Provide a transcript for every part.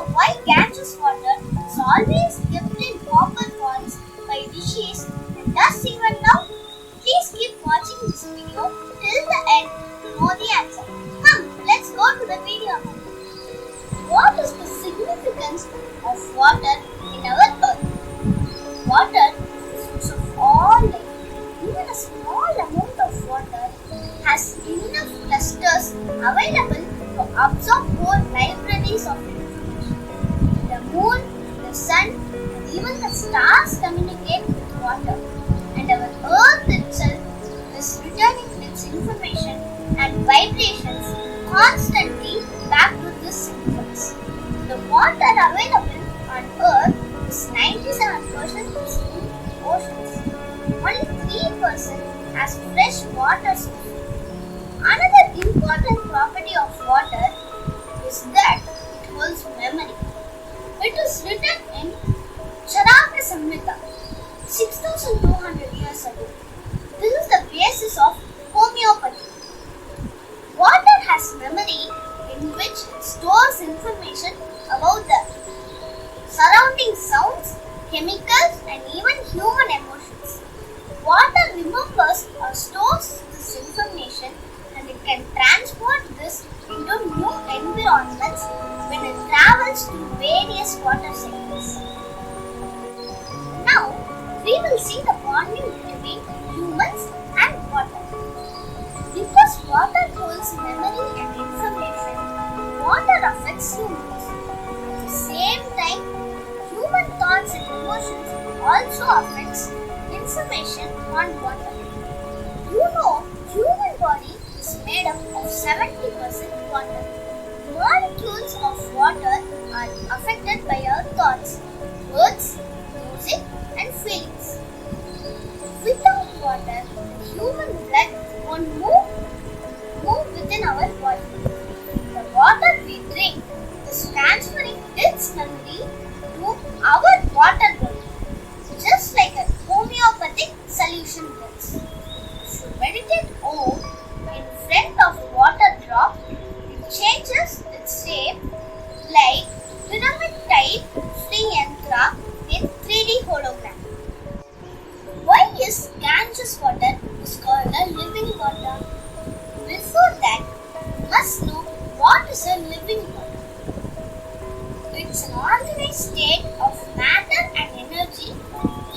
know why Ganges water is always kept in copper pots by rishis and does even now? Please keep watching this video till the end to know the answer. Come, let's go to the video now. What is the significance of water in our earth? Water is the source of all life. Even a small amount of water has enough clusters available to absorb whole libraries of information. The moon, the sun, and even the stars communicate with water, and our earth itself is returning its information and vibrations constantly back to this sequence. The water available on earth is 97% in oceans. Only 3% has fresh water source. Another important property of water is that it holds memory. It is written in Charaka Samhita 6200 years ago. This is the basis of homeopathy. Water has memory in which it stores information about the surrounding sounds, chemicals, and even human emotions. Water remembers or stores this information, and it can transport this into new environments when it travels through various water cycles. Now, we will see the bonding between humans and water. Because water holds memory and information, water affects humans. At the same time, human thoughts and emotions also affects information on water. You know, human body is made up of 70% water. Molecules of water are affected by our thoughts, words, music, and feelings. Without water, human blood won't move within our body. The water we drink is transferring its memory to our water body, just like a homeopathic solution does. If you meditate Om in front of water drop, it changes its shape like pyramid type Sri Yantra in 3D hologram. Why is Ganges water is called a living water? Before that, you must know what is a living water. It's an organized state of matter and energy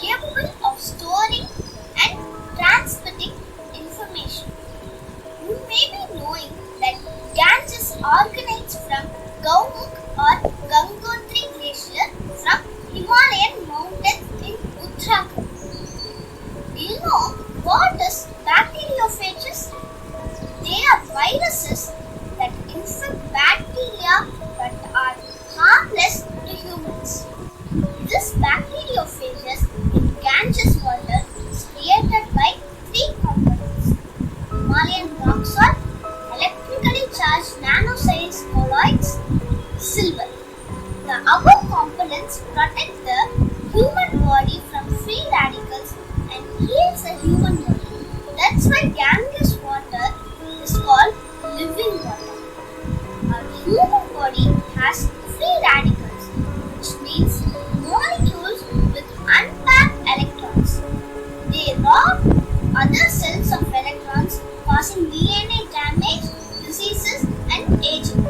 capable of storing and transmitting information. You may be knowing that Ganges originates from Gaumukh or Gangotri glacier from Himalayan mountains in Uttarakhand. Do you know what is bacteriophages? They are viruses that infect bacteria but are harmless to humans. This bacteriophages in Ganges water is created by three components: Himalayan rock salt, electrically charged nanoscience colloids, silver. The above components protect the human body from free radicals and heals the human body. That's why Ganges water is called living water. Our human body has free radicals, which means molecules with unpaired electrons. They rob other cells of electrons, causing DNA damage, diseases, and aging.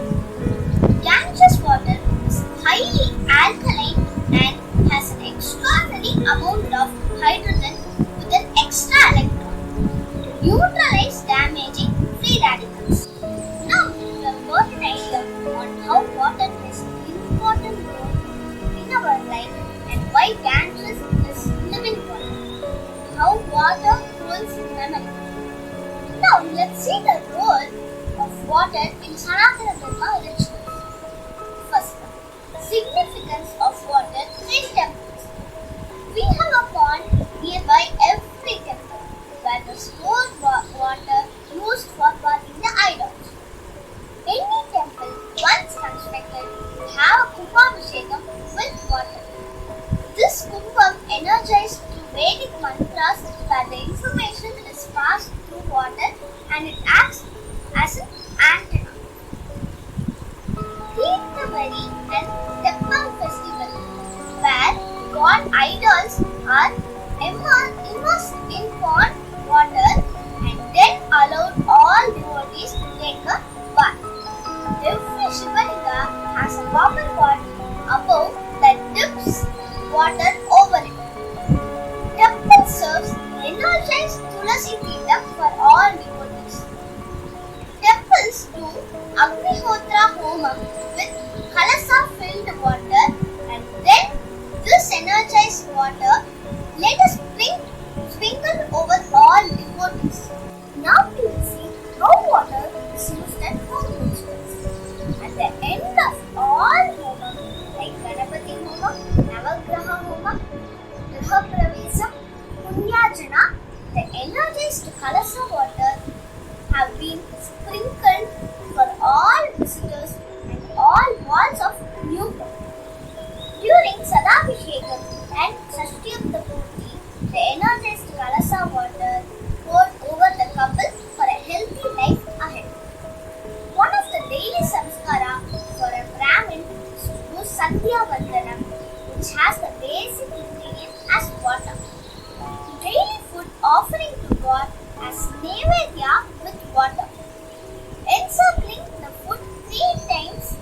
Ganges water is highly alkaline and has an extraordinary amount of hydrogen with an extra electron to neutralize damaging free radicals. Now you have got an idea on how water plays an important role in our life and why Ganges is living water. How water holds memory. Now let's see the role of water in Sanathana Dharma rituals. First, significance of water in temples. We have a pond nearby every temple where the stored water used for bathing the idols. Any temple once constructed will have a Kumbhabhishekam with water. This Kumbham energized through Vedic mantras where the information is passed through water and it acts as an antenna. Tirthavadi and temple festival, where god idols are immersed in pond water and then allowed all devotees to take a bath. Every Shivalinga has a copper pot above that dips water over it. Temple serves energized Tulasi Tirtham for all devotees. Temples do Agnihotra Homam with Kalasa filled water, and then this energized water let us sprinkle over all devotees. Now we will see how water is used at home rituals. At the end of all homam, like Ganapati Homam, Navagraha Homam, Griha Pravesam, Punyajana, the energized Kalasa water have been sprinkled for all visitors and all walls of new home. During Sadabhishekam and Sashtiyapta Purti, the energized Kalasa water poured over the couple for a healthy life ahead. One of the daily samskara for a Brahmin is to do Sandhya Vandanam, which has the basic ingredients as water. Daily food offering to God as Nevedya with water. Encircling the food 3 times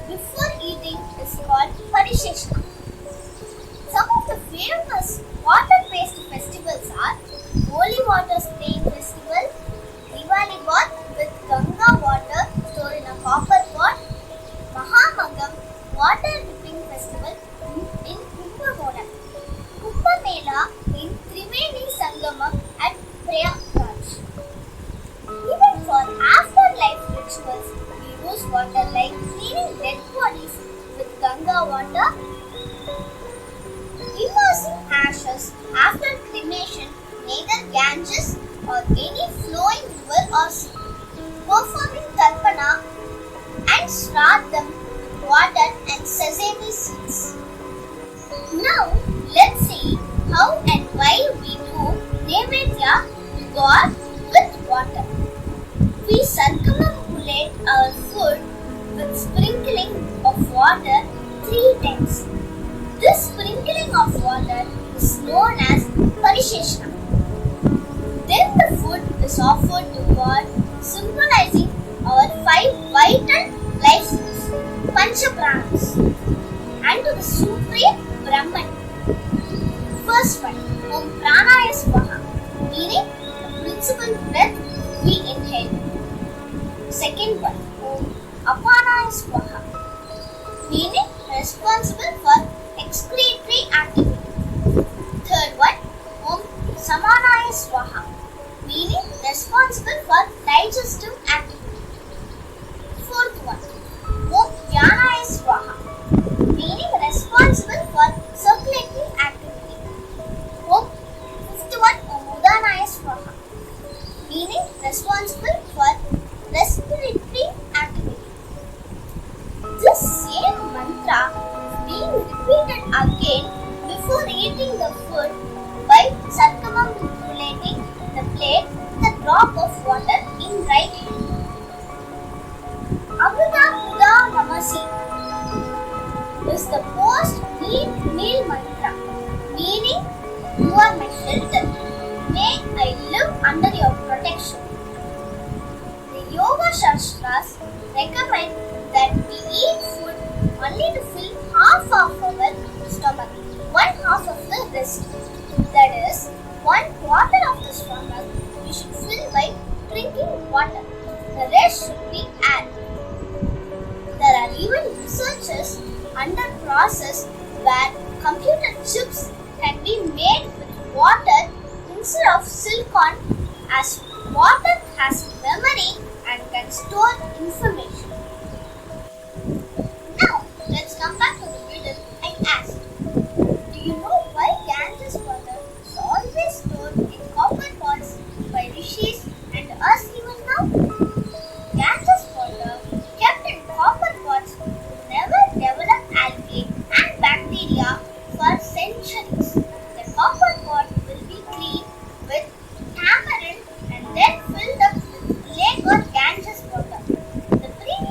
before eating is called Parisheshna. Some of the famous water-based festivals are Holy Water Spraying Festival, Diwali Bath with Ganga water stored in a copper pot, Mahamagam Water Dipping Festival in Kumbhakonam, Kumbh Mela in Triveni Sangamam at Prayagraj. Even for afterlife rituals, we use water like cleaning dead bodies with Ganga water, immersing ashes after cremation, neither Ganges or any flowing river or sea, performing Tarpana and Shraddham with water and sesame seeds. Now, let's see how and why we do Nevedya to God with water. We circumambulate our food with sprinkling of water 3 times. This sprinkling of water is known as Parisheshna. Then the food is offered to God, symbolizing our 5 vital life forces, Pancha Bhootham, and to the Supreme Brahman. First one, Om Pranaya Swaha, meaning the principal breath we inhale. Second one, Om Apanaya Swaha, meaning responsible for excretory activity. Third one, Om Samanaya Swaha, meaning responsible for digestive activity. Fourth one, Om Jnanaya Swaha, meaning responsible for circulatory activity. Fifth one, Om Udanaya Swaha, meaning responsible for respiratory activity. This same mantra is being repeated again before eating the food by circumambulating the plate with a drop of water in right hand. Amrita Buddha Namasi is the post-meal mantra, meaning you are my shelter. May I live under your protection. The Yoga Shastras recommend that we eat food only to fill half of our stomach, 1/2 of the rest. That is, 1/4 of the stomach we should fill by drinking water. The rest should be air. There are even researches under process where computer chips can be made with water instead of silicon, as water has memory and can store information. Now, let's come back to the riddle I asked. Do you know why Ganges water is always stored in copper pots by rishis and us even now? Ganges water kept in copper pots will never develop algae and bacteria for centuries. The copper pot will be cleaned with tamarind and then filled up with lake or Ganges water. The previous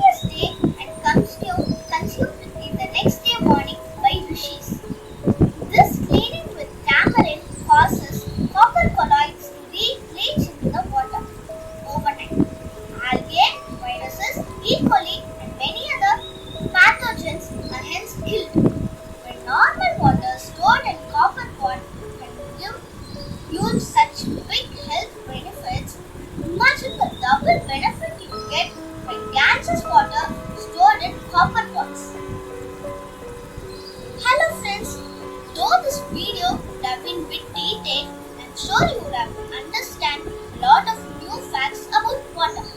copper works. Hello friends, though this video would have been a bit detailed, I'm sure you would have understand a lot of new facts about water.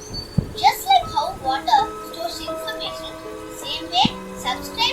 Just like how water stores information, same way subscribe